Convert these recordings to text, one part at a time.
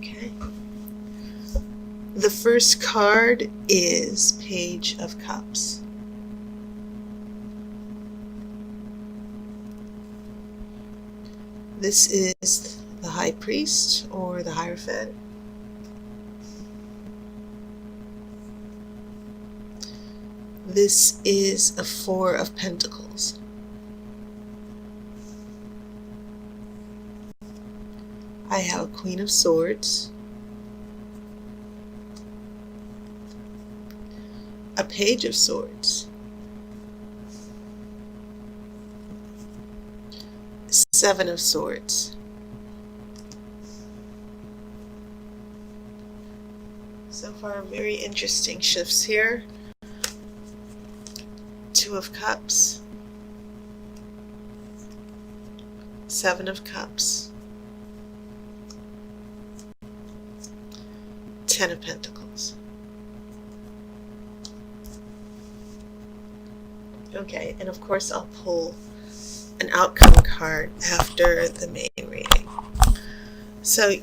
Okay. The first card is Page of Cups. This is the High Priest or the Hierophant. This is a Four of Pentacles. I have a Queen of Swords, a Page of Swords, Seven of Swords. So far, very interesting shifts here. Two of Cups, Seven of Cups, Ten of Pentacles. Okay, and of course I'll pull an outcome card after the main reading. So,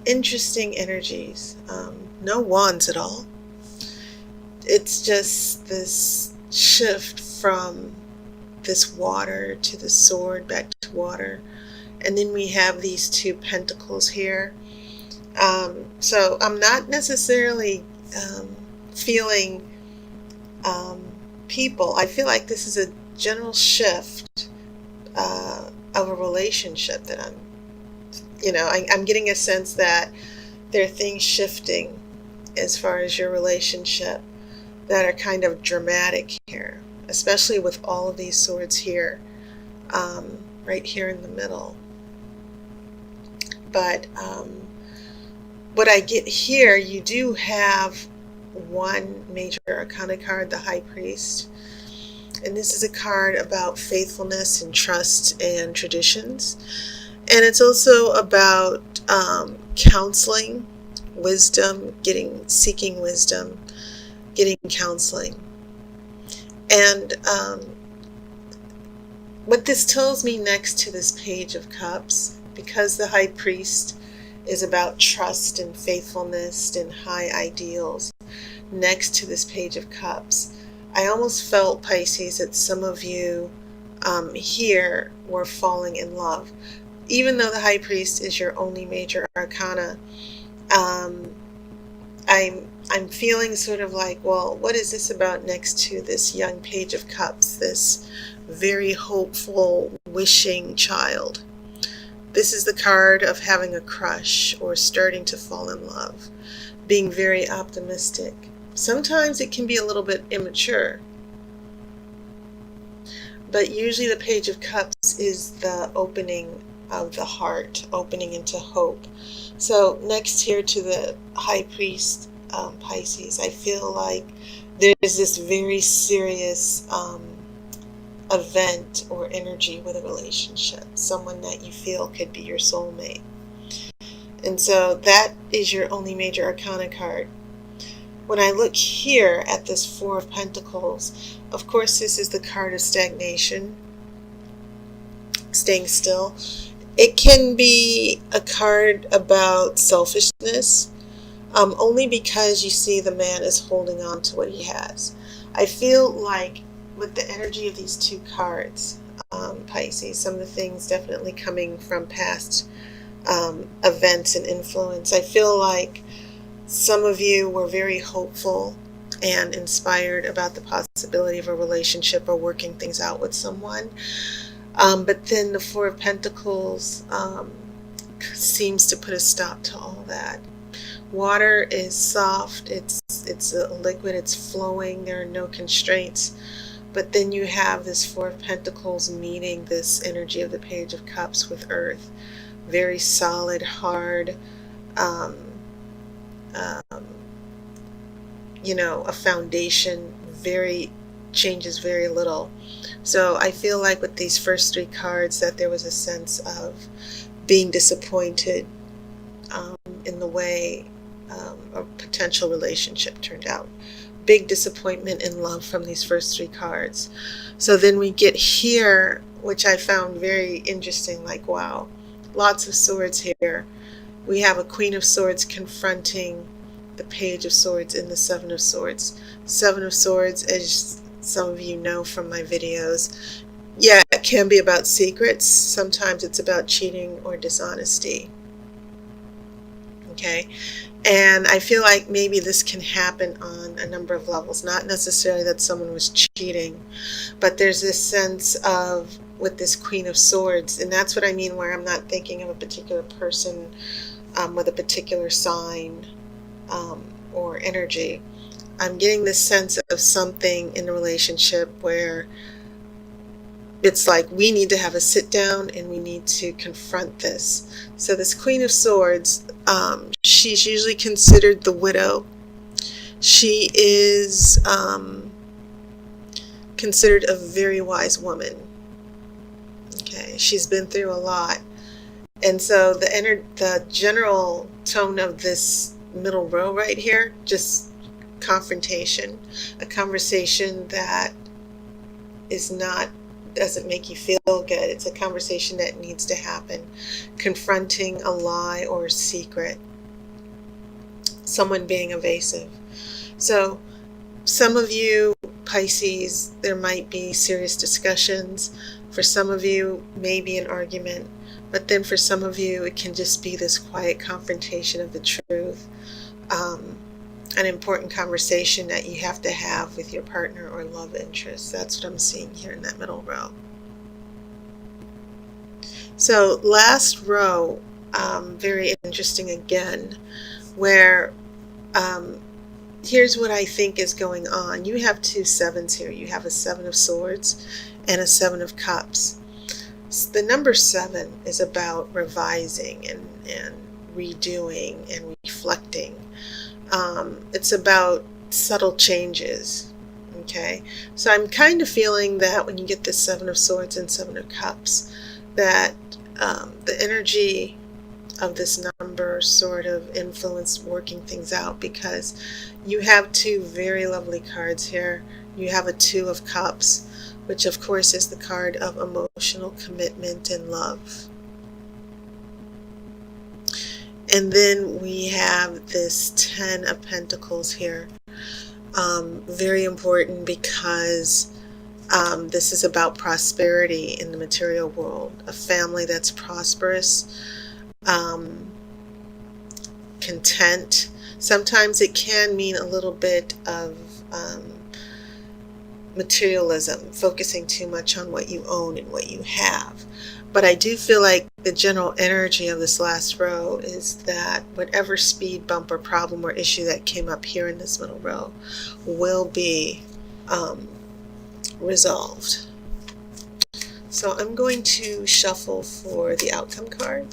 interesting energies. No wands at all. It's just this shift from this water to the sword, back to water. And then we have these two pentacles here. So I'm not necessarily feeling people. I feel like this is a general shift of a relationship that I'm getting a sense that there are things shifting as far as your relationship that are kind of dramatic here, especially with all of these swords here, right here in the middle. But what I get here, you do have one major arcana card, the High Priest. And this is a card about faithfulness and trust and traditions. And it's also about counseling, wisdom, seeking wisdom, getting counseling. And what this tells me next to this Page of Cups, because the High Priest is about trust and faithfulness and high ideals, next to this Page of Cups, I almost felt, Pisces, that some of you here were falling in love. Even though the High Priest is your only major arcana, I'm feeling sort of like, well, what is this about next to this young Page of Cups, this very hopeful, wishing child? This is the card of having a crush or starting to fall in love, being very optimistic. Sometimes it can be a little bit immature, but usually the Page of Cups is the opening of the heart, opening into hope. So next here to the High Priest, Pisces, I feel like there's this very serious event or energy with a relationship, someone that you feel could be your soulmate. And so that is your only major arcana card. When I look here at this Four of Pentacles, of course this is the card of stagnation, staying still. It can be a card about selfishness, only because you see the man is holding on to what he has. I feel like with the energy of these two cards, Pisces, some of the things definitely coming from past events and influence. I feel like some of you were very hopeful and inspired about the possibility of a relationship or working things out with someone. But then the Four of Pentacles seems to put a stop to all that. Water is soft, it's a liquid, it's flowing, there are no constraints. But then you have this Four of Pentacles meeting this energy of the Page of Cups with Earth. Very solid, hard, a foundation, changes very little. So I feel like with these first three cards that there was a sense of being disappointed in the way a potential relationship turned out. Big disappointment in love from these first three cards. So then we get here, which I found very interesting, like, wow, lots of swords here. we have a Queen of Swords confronting the Page of Swords and the Seven of Swords. Seven of Swords, as some of you know from my videos, yeah, it can be about secrets. Sometimes it's about cheating or dishonesty. Okay, and I feel like maybe this can happen on a number of levels. Not necessarily that someone was cheating, but there's this sense of, with this Queen of Swords, and that's what I mean where I'm not thinking of a particular person with a particular sign or energy. I'm getting this sense of something in a relationship where it's like we need to have a sit down and we need to confront this. So this Queen of Swords, she's usually considered the widow. She is considered a very wise woman. Okay, she's been through a lot. And so the general tone of this middle row right here, just confrontation, a conversation that doesn't make you feel good. It's a conversation that needs to happen. Confronting a lie or a secret. Someone being evasive. So some of you, Pisces, there might be serious discussions. For some of you, maybe an argument. But then for some of you, it can just be this quiet confrontation of the truth. An important conversation that you have to have with your partner or love interest. That's what I'm seeing here in that middle row. So last row, very interesting again, where here's what I think is going on. You have two sevens here. You have a Seven of Swords and a Seven of Cups. The number 7 is about revising and redoing and reflecting. It's about subtle changes. Okay, so I'm kind of feeling that when you get this Seven of Swords and Seven of Cups, that the energy of this number sort of influenced working things out, because you have two very lovely cards here. You have a Two of Cups, which of course is the card of emotional commitment and love. And then we have this 10 of Pentacles here. Very important because this is about prosperity in the material world. A family that's prosperous, content. Sometimes it can mean a little bit of materialism, focusing too much on what you own and what you have. But I do feel like the general energy of this last row is that whatever speed bump or problem or issue that came up here in this middle row will be resolved. So I'm going to shuffle for the outcome card.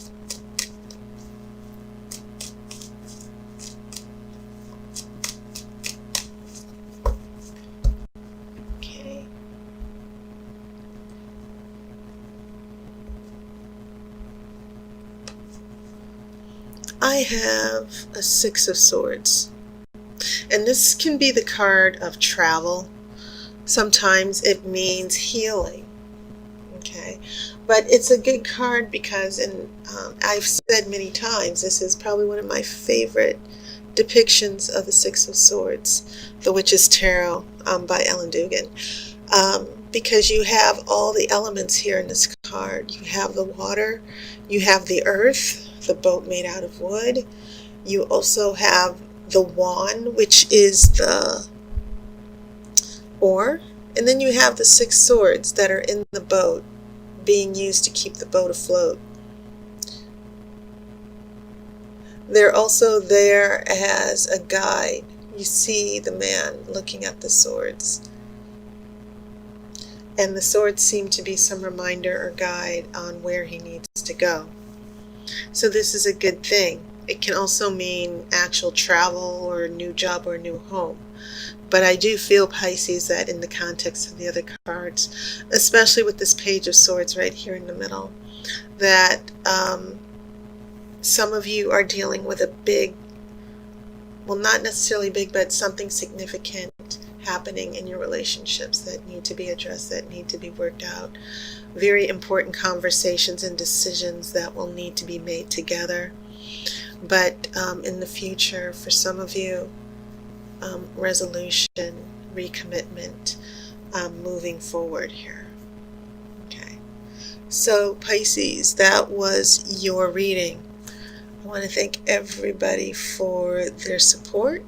I have a Six of Swords, and this can be the card of travel. Sometimes it means healing, okay, but it's a good card because, and I've said many times, this is probably one of my favorite depictions of the Six of Swords, The Witch's Tarot by Ellen Dugan, because you have all the elements here in this card. You have the water, you have the earth, the boat made out of wood. You also have the wand, which is the oar, and then you have the 6 swords that are in the boat being used to keep the boat afloat. They're also there as a guide. You see the man looking at the swords, and the swords seem to be some reminder or guide on where he needs to go. So this is a good thing. It can also mean actual travel or a new job or a new home. But I do feel, Pisces, that in the context of the other cards, especially with this Page of Swords right here in the middle, that some of you are dealing with a big, well, not necessarily big, but something significant happening in your relationships that need to be addressed, that need to be worked out. Very important conversations and decisions that will need to be made together. But in the future, for some of you, resolution, recommitment, moving forward here. Okay. So Pisces, that was your reading. I want to thank everybody for their support.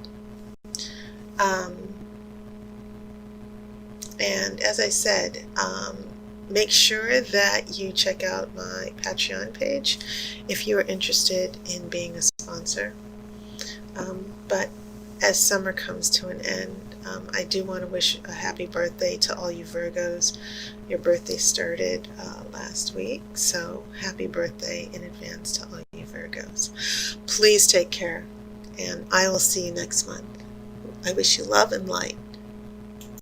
And as I said, make sure that you check out my Patreon page if you are interested in being a sponsor. But as summer comes to an end, I do want to wish a happy birthday to all you Virgos. Your birthday started last week, so happy birthday in advance to all you Virgos. Please take care, and I will see you next month. I wish you love and light.